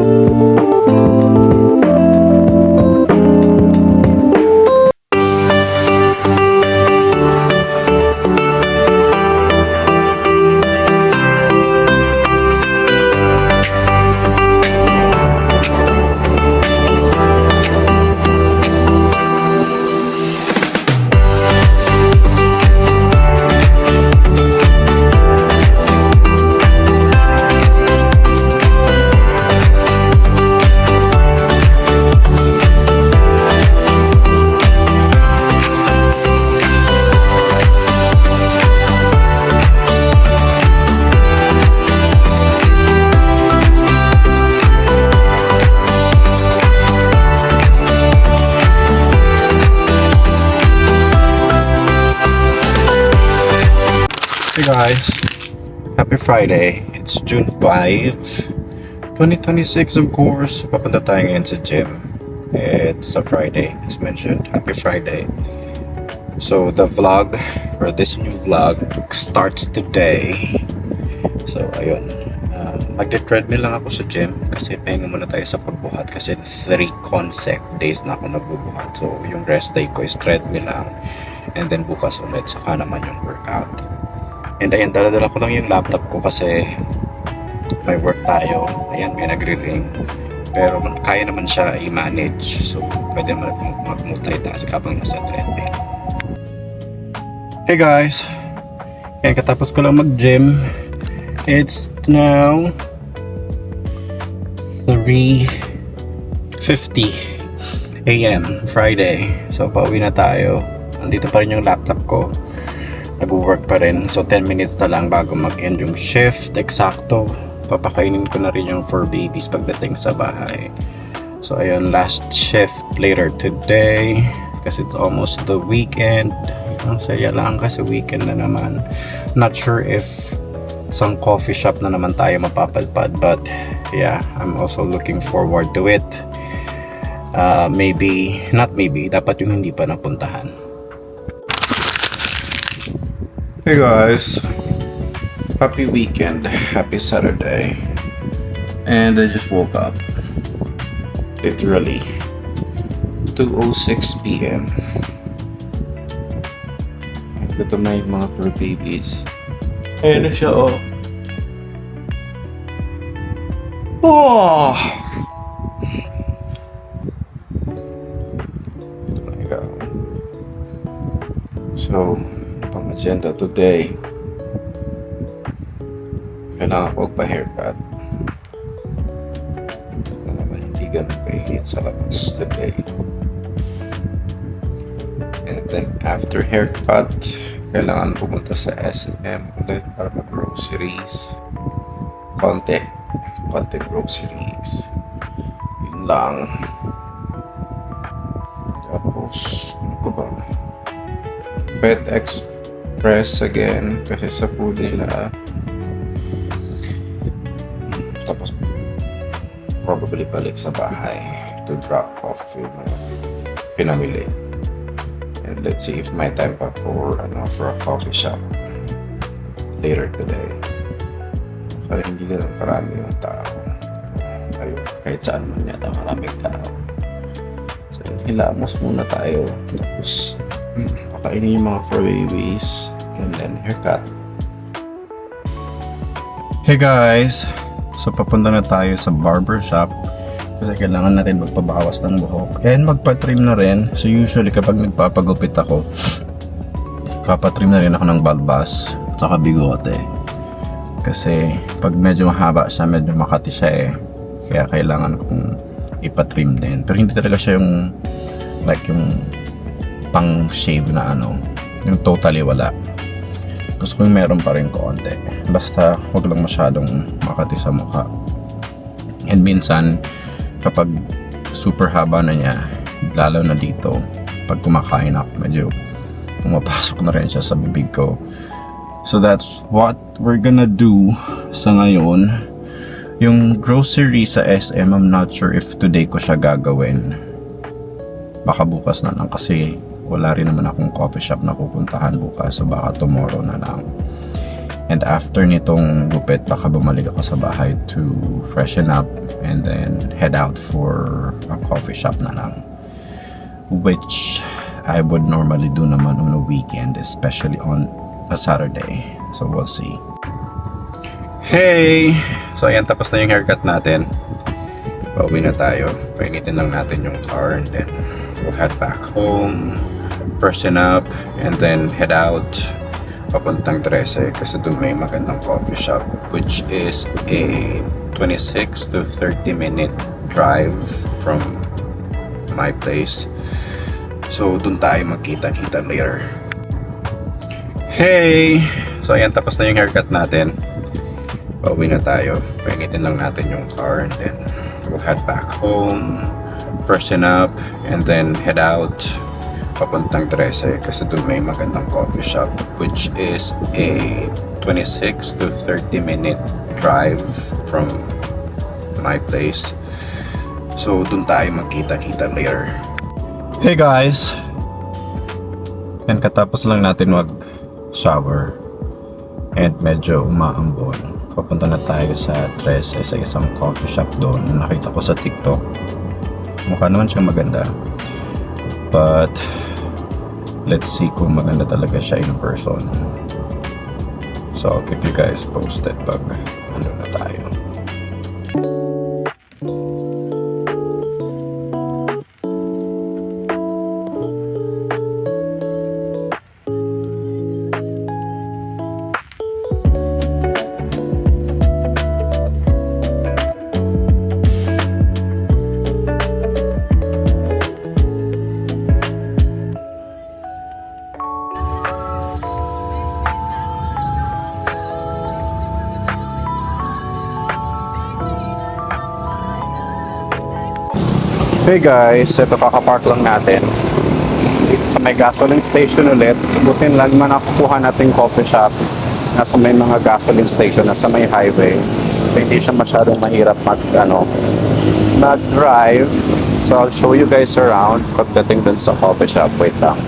Hey guys, happy Friday. It's June 5, 2026 of course. Papunta tayo ngayon sa gym. It's a Friday, as mentioned. Happy Friday. So the vlog, or this new vlog, starts today. So ayun, magte-treadmill lang ako sa gym kasi pahinga muna tayo sa pagbuhat kasi 3 consecutive days na ako nagbubuhat. So yung rest day ko is treadmill lang, and then bukas ulit saka naman yung workout. And ayan, dala-dala ko lang yung laptop ko kasi may work tayo. Ayan, may nagre-ring. Pero kaya naman siya i-manage. So, pwede naman mag-multitask habang nasa treadmill. Hey guys! Ayan, katapos ko lang mag-gym. It's now 3:50 AM, Friday. So, pauwi na tayo. Andito pa rin yung laptop ko. Nag-work pa rin. So 10 minutes na lang bago mag-end yung shift. Eksakto. Papakainin ko na rin yung 4 babies pagdating sa bahay. So ayun, last shift later today. Kasi it's almost the weekend. Ang saya lang kasi weekend na naman. Not sure if some coffee shop na naman tayo mapapadpad. But yeah, I'm also looking forward to it. Maybe, not maybe, dapat yung hindi pa napuntahan. Hey guys, happy weekend, happy Saturday, and I just woke up, literally 2:06 PM. Ito na yung mga fur babies. Ayan na siya, oh. Oh! So, pang agenda today, kailangan ko magpa-haircut. Naman hindi ganun kainit sa labas today. And then after haircut, kailangan pumunta sa S&M ulit para mag-groceries. Konti groceries. Yun lang. Tapos, ano pa ba? Pet Express again kasi sa food nila. Tapos probably balik sa bahay to drop off yung pinamili. And let's see if may time pa for a coffee shop later today. Kaya hindi na lang karami yung tao. Ayun, kahit saan man yata maraming tao. So hilamos muna tayo. Tapos pakainin yung mga fur babies and then haircut. Hey guys! So papunta na tayo sa barber shop kasi kailangan natin magpabawas ng buhok and magpa-trim na rin. So usually kapag nagpapagupit ako, papatrim na rin ako ng balbas at saka bigote kasi pag medyo mahaba siya, medyo makati siya kaya kailangan kong ipatrim din. Pero hindi talaga siya yung like yung pang shave na yung totally wala. Gusto ko yung meron pa rin konti, basta wag lang masyadong makati sa mukha. And minsan kapag super haba na niya, lalo na dito pag kumakain ako, medyo pumapasok na rin siya sa bibig ko. So that's what we're gonna do sa ngayon. Yung grocery sa SM, I'm not sure if today ko siya gagawin, baka bukas na lang kasi wala rin naman akong coffee shop na pupuntahan bukas, so baka tomorrow na lang. And after nitong gupit, baka bumalik ako sa bahay to freshen up and then head out for a coffee shop na lang. Which I would normally do naman on a weekend, especially on a Saturday. So we'll see. Hey! So ayan, tapos na yung haircut natin. Pauwi na tayo. Painitin lang natin yung car and then we'll head back home, freshen up, and then head out papuntang 13 kasi doon may magandang coffee shop which is a 26 to 30 minute drive from my place. So doon tayo magkita-kita later. Hey! So ayan, tapos na yung haircut natin. Pauwi na tayo. Painitin lang natin yung car and then we'll head back home, freshen up, and then head out papuntang 13 kasi doon may magandang coffee shop which is a 26 to 30 minute drive from my place. So doon tayo magkita-kita later. Hey guys! Yan, katapos lang natin mag-shower and medyo umaambon. Papunta na tayo sa 13 sa isang coffee shop doon. Nakita ko sa TikTok. Mukha naman siyang maganda. But let's see kung maganda talaga siya in person. So I'll keep you guys posted pag ano na tayo. Hey guys, ito kakapark lang natin dito sa may gasoline station ulit. Butin lang man nakukuha nating coffee shop nasa may mga gasoline station, nasa may highway. So, hindi siya masyadong mahirap mag-drive. So I'll show you guys around pagdating dun sa coffee shop. Wait lang.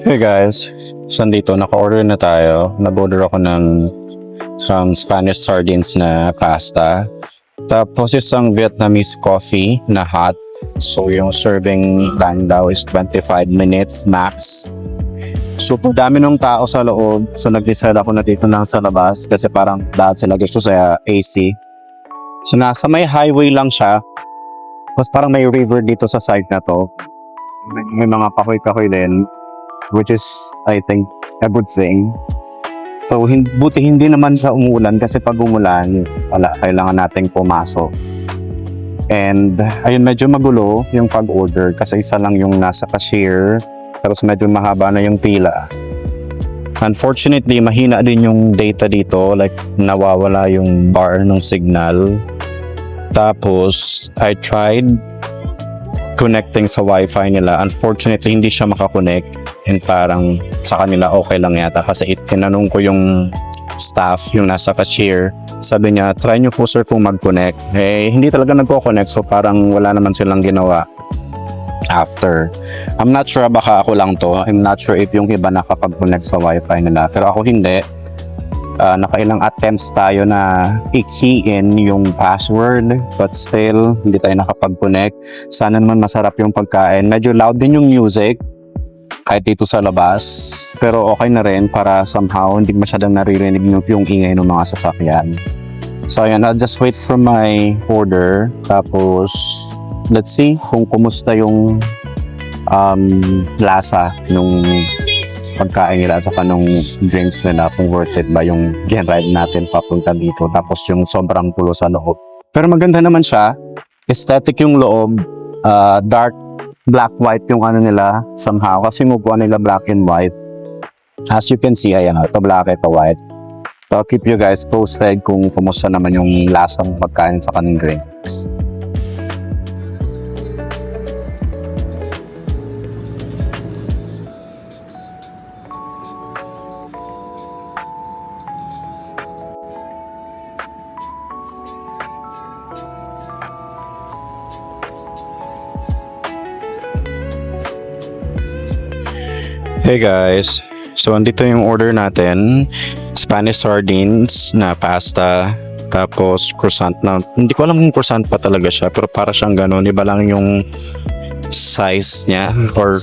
Hey guys, so dito naka-order na tayo. Nag-order ako ng some Spanish sardines na pasta. Tapos isang Vietnamese coffee na hot. So yung serving time daw is 25 minutes max. Super dami ng tao sa loob. So nag-decide ako na dito lang sa labas kasi parang lahat sila gusto sa AC. So nasa may highway lang siya. Tapos parang may river dito sa side na to. May mga kahoy-kahoy din. Which is, I think, a good thing. So, buti hindi naman siya umuulan kasi pag umulan, wala, kailangan nating pumasok. And, ayun, medyo magulo yung pag-order kasi isa lang yung nasa cashier. Tapos medyo mahaba na yung pila. Unfortunately, mahina din yung data dito. Like, nawawala yung bar ng signal. Tapos, I tried connecting sa wifi nila. Unfortunately, hindi siya makakonect and parang sa kanila okay lang yata kasi tinanong ko yung staff, yung nasa cashier. Sabi niya, try nyo po sir kung mag-connect. Eh, hindi talaga nagko-connect so parang wala naman silang ginawa after. I'm not sure, baka ako lang to. I'm not sure if yung iba nakapag-connect sa wifi nila. Pero ako hindi. Nakailang attempts tayo na i-key in yung password but still hindi tayo nakapag-connect. Sana naman masarap yung pagkain. Medyo loud din yung music kahit dito sa labas pero okay na rin para somehow hindi masyadong naririnig yung ingay ng mga sasakyan. So ayan, I'll just wait for my order. Tapos, let's see kung kumusta yung lasa nung pagkain nila at saka nung drinks nila, kung worth it ba yung ride natin papunta dito. Tapos yung sobrang tulo sa loob. Pero maganda naman siya. Aesthetic yung loob. Dark black white yung ano nila somehow. Kasi mubuan nila black and white. As you can see, ayan, ito black, ito white. So, I'll keep you guys posted kung kumusta naman yung lasang pagkain sa kaning drinks. Hey guys, so andito yung order natin. Spanish sardines na pasta, tapos croissant na, hindi ko alam kung croissant pa talaga siya, pero para siyang gano'n, iba lang yung size niya, or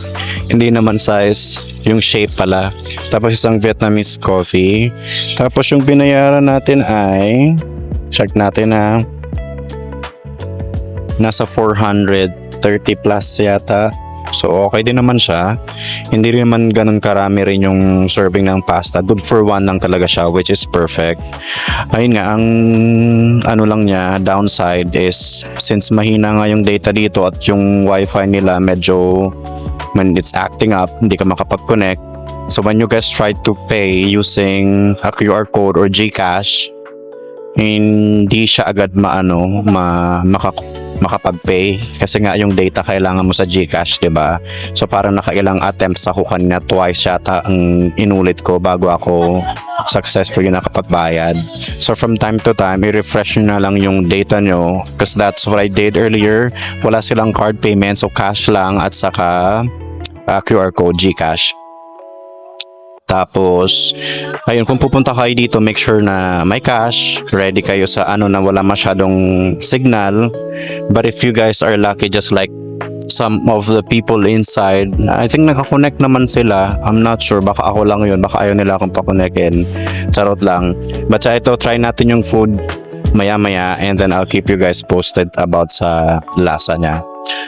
hindi naman size, yung shape pala. Tapos isang Vietnamese coffee. Tapos yung binayaran natin ay, check natin na, nasa 430 plus yata. So okay din naman siya. Hindi rin naman ganun karami rin yung serving ng pasta. Good for one lang talaga siya, which is perfect. Ayun nga, ang ano lang niya, downside is since mahina nga yung data dito at yung wifi nila medyo when it's acting up, hindi ka makapag-connect. So when you guys try to pay using a QR code or GCash, hindi siya agad makapag-pay kasi nga yung data kailangan mo sa GCash, 'di ba? So parang nakailang attempts ako kanina, twice yata ang inulit ko bago ako successfully nakapagbayad. So from time to time, i-refresh nyo na lang yung data nyo because that's what I did earlier. Wala silang card payment, so cash lang at saka QR code GCash. Tapos, ayun, kung pupunta kayo dito, make sure na may cash, ready kayo sa ano na wala masyadong signal. But if you guys are lucky, just like some of the people inside, I think nakakonect naman sila. I'm not sure, baka ako lang yun, baka ayaw nila akong pakonectin. Charot lang. But ito, try natin yung food maya-maya and then I'll keep you guys posted about sa lasa niya.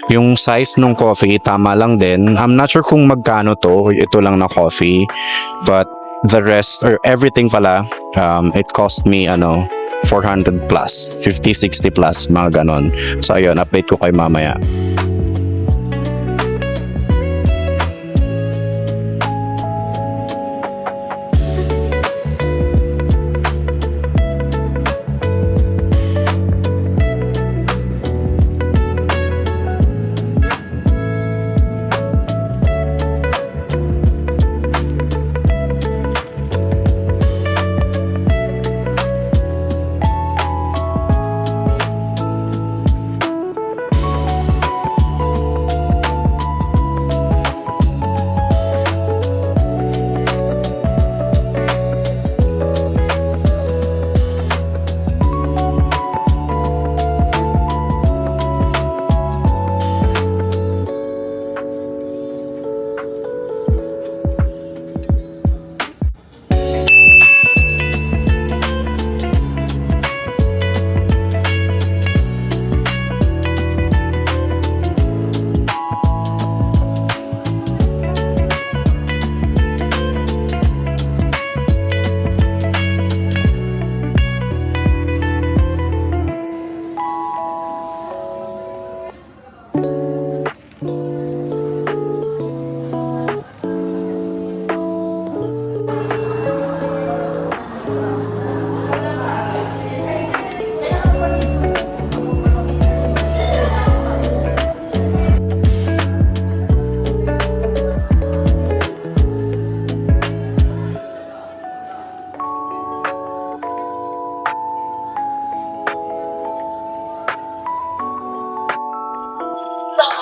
Yung size nung coffee, tama lang din. I'm not sure kung magkano to, ito lang na coffee. But the rest, or everything pala, it cost me, 400 plus, 50, 60 plus, mga ganon. So ayun, update ko kay mamaya.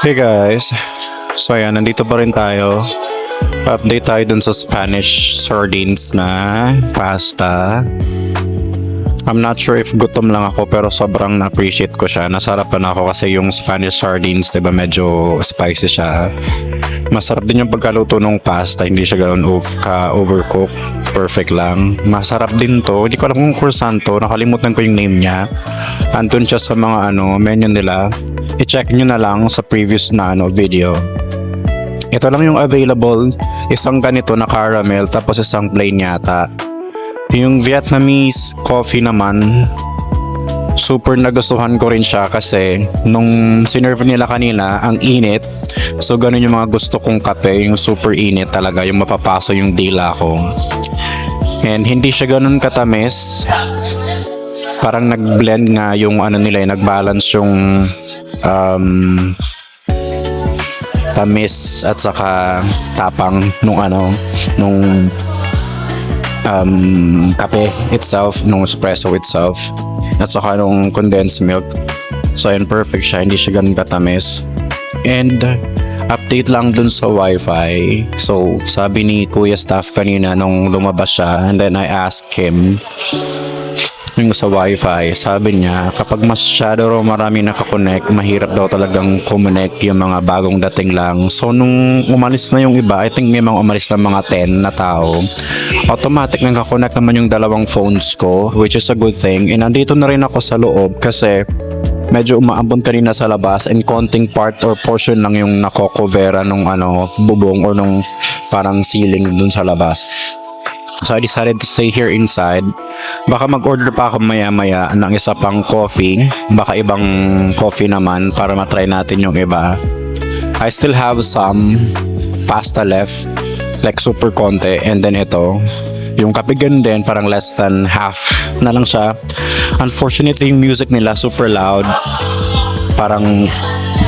Hey guys, so ayan, nandito pa rin tayo. Update tayo dun sa Spanish sardines na pasta. I'm not sure if gutom lang ako pero sobrang na-appreciate ko siya. Nasarapan ako kasi yung Spanish sardines, diba, medyo spicy siya. Masarap din yung pagkaluto ng pasta, hindi siya ganoon ka-overcook. Perfect lang. Masarap din to. Hindi ko alam kung croissant to. Nakalimutan ko yung name niya. Andun siya sa mga menu nila. I-check nyo na lang sa previous na video. Ito lang yung available. Isang ganito na caramel tapos isang plain yata. Yung Vietnamese coffee naman, super nagustuhan ko rin siya kasi nung sinerve nila kanina, ang init. So ganun yung mga gusto kong kape, yung super init talaga, yung mapapaso yung dila ko. And hindi siya ganun katamis. Parang nag-blend nga yung nila, nag-balance yung tamis at saka tapang nung kape itself, nung espresso itself, at saka nung condensed milk. So ayun, perfect siya, hindi siya ganun katamis. And update lang dun sa wifi. So sabi ni Kuya Staff kanina nung lumabas siya, and then I asked him yung sa wifi, sabi niya kapag masyado raw marami nakakonect, mahirap daw talagang kumonect yung mga bagong dating lang. So nung umalis na yung iba, I think may mga umalis na mga 10 na tao, automatic nakakonect naman yung dalawang phones ko, which is a good thing. And nandito na rin ako sa loob kasi medyo umaambon kanina sa labas, and konting part or portion lang yung nakokovera nung bubong o nung parang ceiling dun sa labas. So I decided to stay here inside. Baka mag-order pa ako maya-maya ng isa pang coffee. Baka ibang coffee naman para matry natin yung iba. I still have some pasta left, like super konti. And then ito, yung kape ganun din, parang less than half na lang siya. Unfortunately, yung music nila super loud. Parang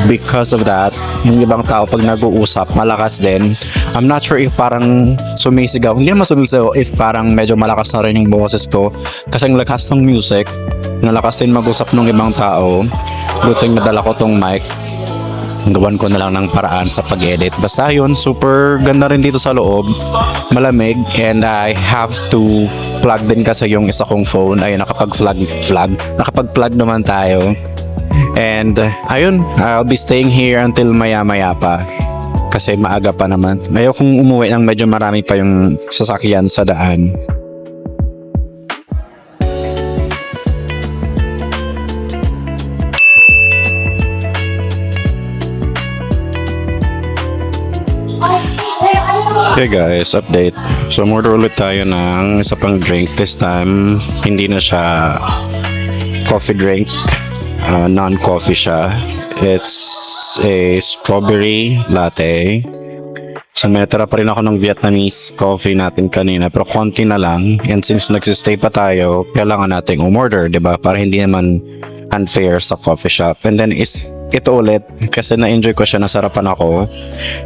because of that, yung ibang tao pag nag-uusap, malakas din. I'm not sure if parang sumisigaw. Hindi naman sumisigaw, if parang medyo malakas na rin yung boses ko. Kasi ang lakas ng music, nalakas din mag-usap ng ibang tao. Good thing nadala ko tong mic. Gawan ko na lang ng paraan sa pag-edit. Basta yun, super ganda rin dito sa loob. Malamig, and I have to plug din kasi yung isa kong phone. Ay, nakapag-plug naman tayo. And ayun, I'll be staying here until maya-maya pa. Kasi maaga pa naman. Ayokong umuwi ng medyo marami pa yung sasakyan sa daan. Okay guys, update. So order ulit tayo ng isa pang drink. This time, hindi na siya coffee drink. Non-coffee siya. It's a strawberry latte. So may natira pa rin ako ng Vietnamese coffee natin kanina, pero konti na lang. And since nagsistay pa tayo, kailangan nating umorder, diba? Para hindi naman unfair sa coffee shop. And then ito ulit, kasi na-enjoy ko siya, nasarapan ako.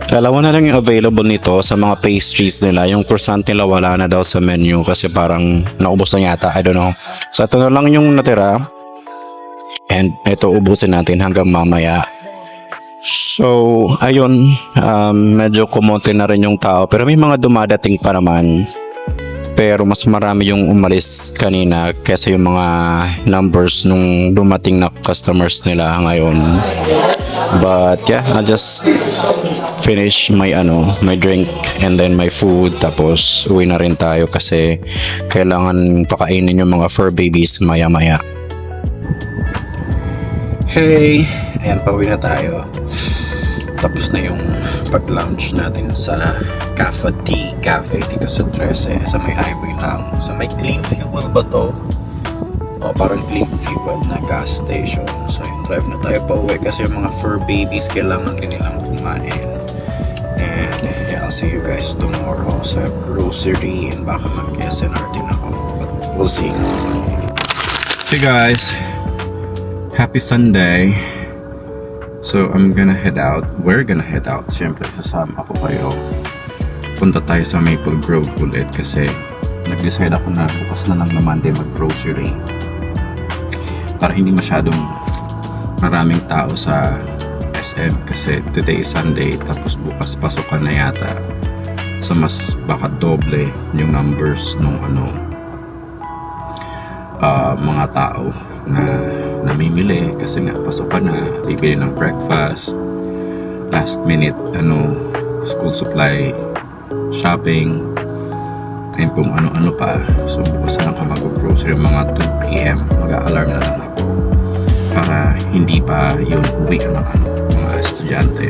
Dalawa na lang yung available nito sa mga pastries nila. Yung croissant nila wala na daw sa menu kasi parang naubos na yata, I don't know. So ito na lang yung natira. And ito, ubusin natin hanggang mamaya. So, ayun, medyo kumonti na rin yung tao. Pero may mga dumadating pa naman. Pero mas marami yung umalis kanina kaysa yung mga numbers nung dumating na customers nila ngayon. But yeah, I'll just finish my drink and then my food. Tapos uwi na rin tayo kasi kailangan pakainin yung mga fur babies maya-maya. Hey! Ayan, pauwi na tayo. Tapos na yung pag-lounge natin sa Cafe Tea Cafe dito sa 13, sa may highway lang. Sa may Clean Fuel ba to? O, parang Clean Fuel na gas station. So yung drive na tayo pauwi kasi yung mga fur babies kailangan din nilang kumain. And yeah, I'll see you guys tomorrow sa grocery, and baka mag-SNR din ako. But we'll see. Hey guys! Happy Sunday. So I'm gonna head out. We're gonna head out. Siyempre, sasama ako kayo. Punta tayo sa Maple Grove ulit kasi nag-decide ako na bukas na lang na Monday mag-grocery. Para hindi masyadong maraming tao sa SM kasi today is Sunday tapos bukas pasukan na yata. So mas baka doble yung numbers nung mga tao na namimili kasi nga pasukan na, bibili ng breakfast, last minute school supply, shopping, and kung ano-ano pa. So bukas na lang ako mag-grocery mga 2 p.m. Mag-a-alarm na lang ako para hindi pa yun uwi ng mga estudyante.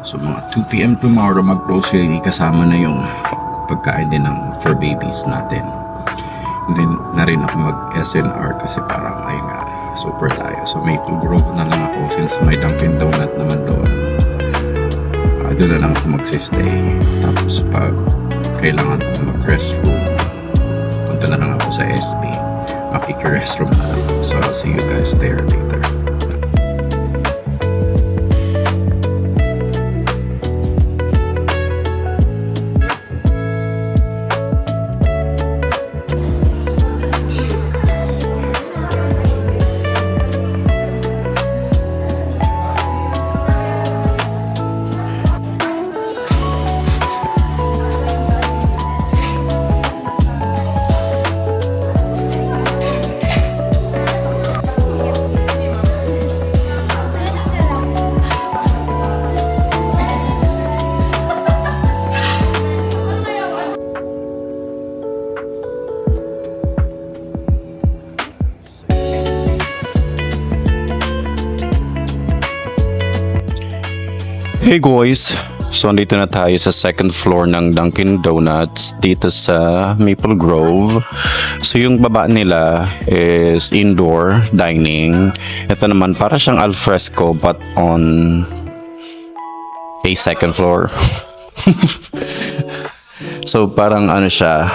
So mga 2 p.m. tomorrow mag-grocery, kasama na yung pagkain din ng for babies natin. Hindi na rin ako mag-SNR kasi parang ay nga super tayo. So Maple Grove na lang ako since may Dunkin Donut naman doon. Doon na lang ako magsistay. Tapos pag kailangan ko mag-restroom, punta na lang ako sa SB. Makiki-restroom na lang. So I'll see you guys there later. Hey guys! So andito na tayo sa second floor ng Dunkin Donuts dito sa Maple Grove. So yung baba nila is indoor dining. Ito naman para siyang alfresco but on a second floor. So parang ano siya,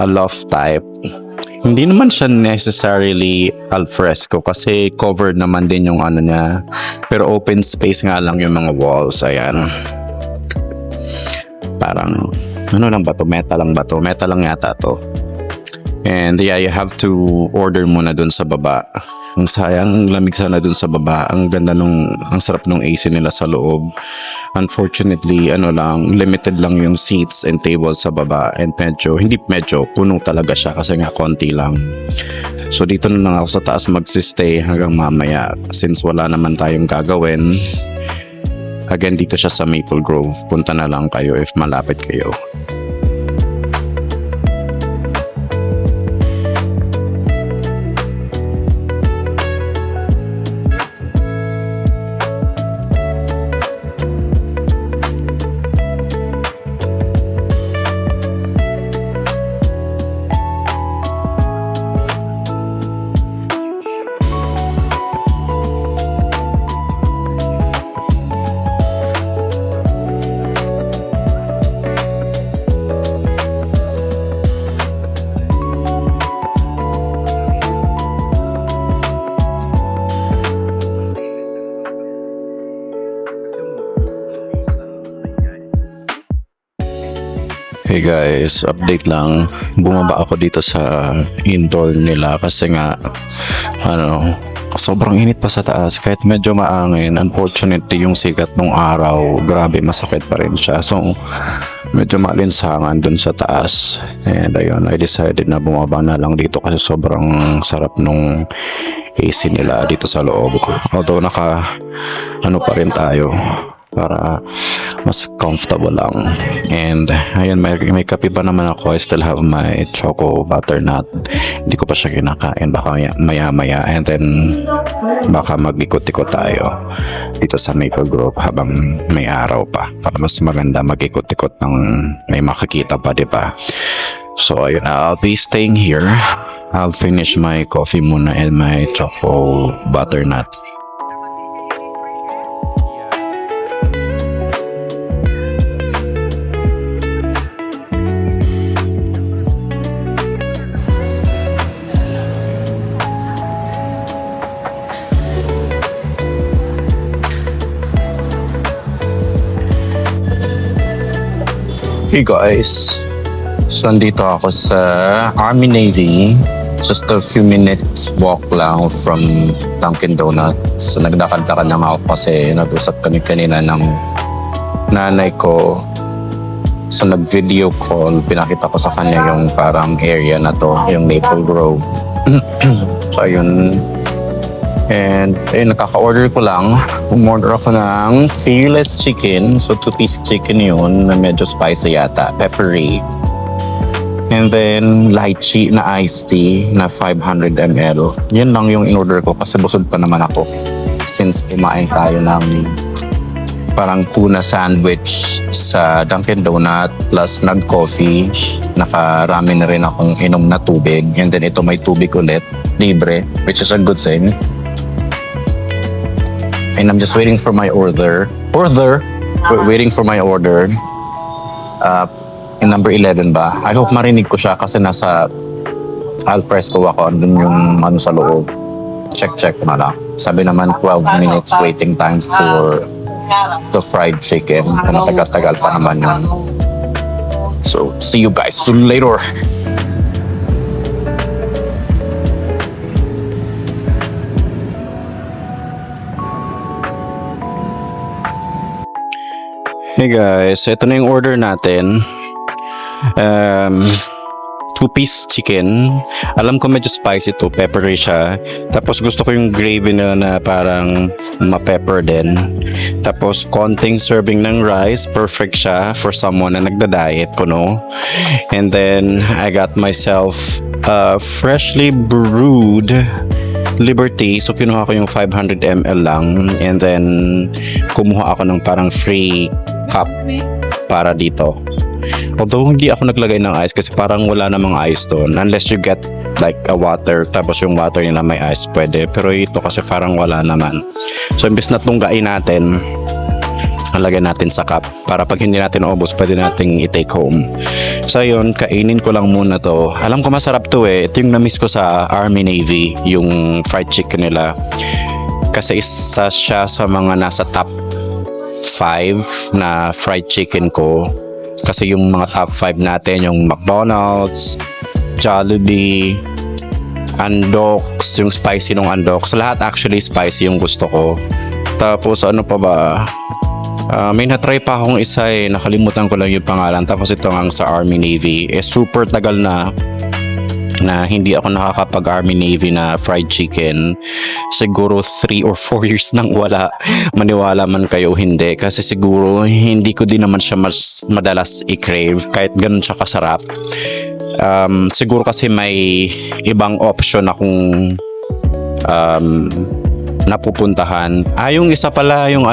loft type. Hindi naman siya necessarily alfresco kasi covered naman din yung ano niya. Pero open space nga lang yung mga walls. Ayan. Parang, ano lang ba to? Metal lang ba to? Metal lang yata to. And yeah, you have to order muna dun sa baba. Ang sayang, lamig sana dun sa baba. Ang ganda ang sarap nung AC nila sa loob. Unfortunately, limited lang yung seats and tables sa baba. And puno talaga siya kasi nga konti lang. So dito na lang ako sa taas magsistay hanggang mamaya since wala naman tayong gagawin. Again, dito siya sa Maple Grove. Punta na lang kayo if malapit kayo. Hey guys, update lang. Bumaba ako dito sa indoor nila kasi nga sobrang init pa sa taas kahit medyo maangin. Unfortunately, yung sikat ng araw, grabe masakit pa rin siya. So, medyo malinsangan dun sa taas. And ayun, I decided na bumaba na lang dito kasi sobrang sarap nung AC nila dito sa loob ko. Although pa rin tayo para mas comfortable lang. And ayun, may kape pa naman ako. I still have my choco butternut. Hindi ko pa siya kinakain. Baka maya and then baka mag-ikot-ikot tayo dito sa Maple Grove habang may araw pa para mas maganda mag-ikot-ikot ng may makikita pa, diba? So ayun, I'll be staying here. I'll finish my coffee muna and my choco butternut. Hey guys, so andito ako sa Army Navy. Just a few minutes walk lang from Dunkin Donuts. So nagdakad-lakad lang ako kasi nag-usap kami kanina ng nanay ko. So nag-video call, pinakita ko sa kanya yung parang area na to, yung Maple Grove. So ayun, And nakaka-order ko lang. Umorder ako ng fearless chicken. So 2-piece chicken yun na medyo spicy yata, peppery. And then lychee na iced tea na 500 ml. Yan lang yung in-order ko kasi busog pa naman ako. Since kumain tayo ng parang tuna sandwich sa Dunkin' Donut plus nag-coffee. Nakarami na rin akong inom na tubig. And then ito may tubig ulit, libre, which is a good thing. And I'm just waiting for my order. Waiting for my order. In number 11 ba? I hope marinig ko siya kasi nasa al fresco ako. Andun yung ano sa loob. Check na lang. Sabi naman 12 minutes waiting time for the fried chicken. Matagal-tagal pa naman yun. So, see you guys later. Hey guys, ito na yung order natin. 2-piece chicken. Alam ko medyo spicy to, peppery siya. Tapos gusto ko yung gravy na parang ma-pepper din. Tapos konting serving ng rice, perfect siya for someone na nagda-diet ko, no? And then I got myself freshly brewed Liberty. So kinuha ko yung 500 ml lang. And then kumuha ako ng parang free cup para dito. Although hindi ako naglagay ng ice kasi parang wala namang ice doon unless you get like a water tapos yung water nila may ice pwede, pero ito kasi parang wala naman. So imbes na tunggain natin, lagay natin sa cup para pag hindi natin ubos pwede nating i-take home. So yun, kainin ko lang muna to. Alam ko masarap to eh. Ito yung na-miss ko sa Army Navy, yung fried chicken nila kasi isa siya sa mga nasa top 5 na fried chicken ko. Kasi yung mga top 5 natin, yung McDonald's, Jollibee, Andox, yung spicy nung Andox, lahat actually spicy yung gusto ko. Tapos ano pa ba? May na-try pa akong isa eh, nakalimutan ko lang yung pangalan. Tapos ito nga sa Army Navy, super tagal na hindi ako nakakapag Army Navy na fried chicken. Siguro 3 or 4 years nang wala. Maniwala man kayo hindi. Kasi siguro hindi ko din naman siya madalas i-crave kahit ganun siya kasarap. Siguro kasi may ibang option akong napupuntahan. Yung isa pala yung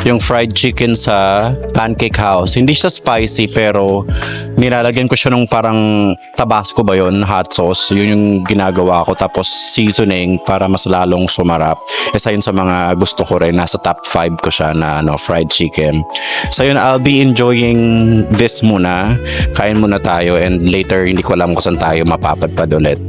yung fried chicken sa Pancake House. Hindi siya spicy pero nilalagyan ko siya ng parang Tabasco ba yun, hot sauce. Yun yung ginagawa ko tapos seasoning para mas lalong sumarap. Isa yun sa mga gusto ko rin. Nasa top 5 ko siya na fried chicken. So yun, I'll be enjoying this muna. Kain muna tayo and later hindi ko alam kung saan tayo mapapadpad ulit.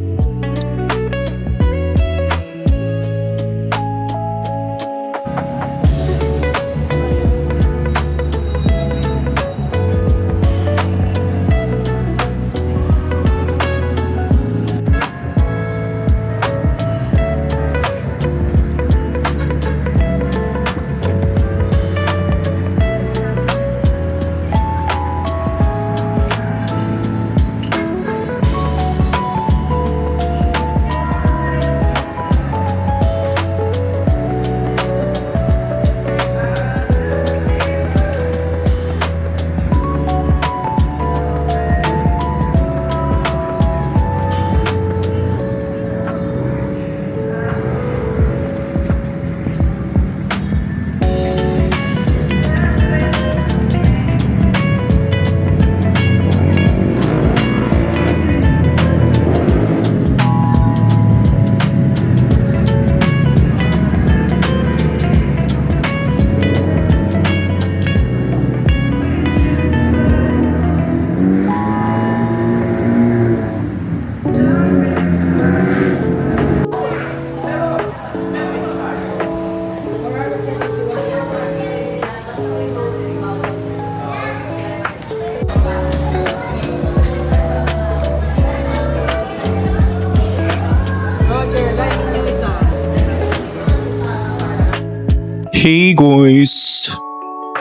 Hey guys!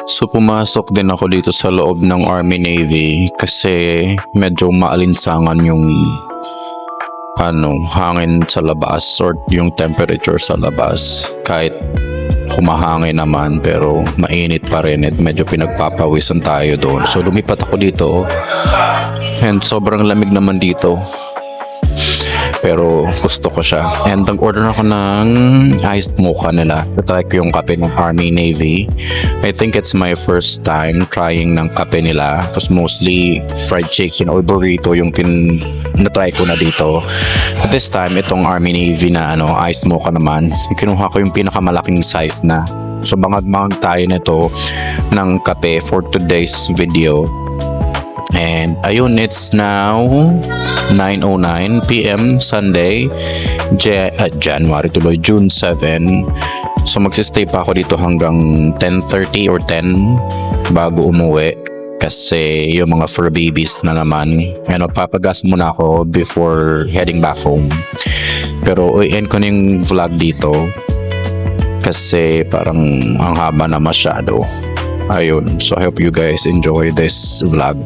So pumasok din ako dito sa loob ng Army Navy kasi medyo maalinsangan yung hangin sa labas or yung temperature sa labas. Kahit humahangin naman pero mainit pa rin at medyo pinagpapawisan tayo doon. So lumipat ako dito and sobrang lamig naman dito. Pero gusto ko siya. And nag-order ako ng iced mocha nila. Try ko yung kape ng Army Navy. I think it's my first time trying ng kape nila. Tapos mostly fried chicken or burrito yung na-try ko na dito. At this time, itong Army Navy na iced mocha naman. Kinuha ko yung pinakamalaking size na. So bangag-bangag tayo nito ng kape for today's video. And ayun, it's now 9:09 PM Sunday, January tuloy, June 7. So magsistay pa ako dito hanggang 10:30 or 10 bago umuwi. Kasi yung mga fur babies na naman. And magpapagas muna ako before heading back home. Pero i-end ko na yung vlog dito. Kasi parang ang haba na masyado. Ayun, so I hope you guys enjoy this vlog.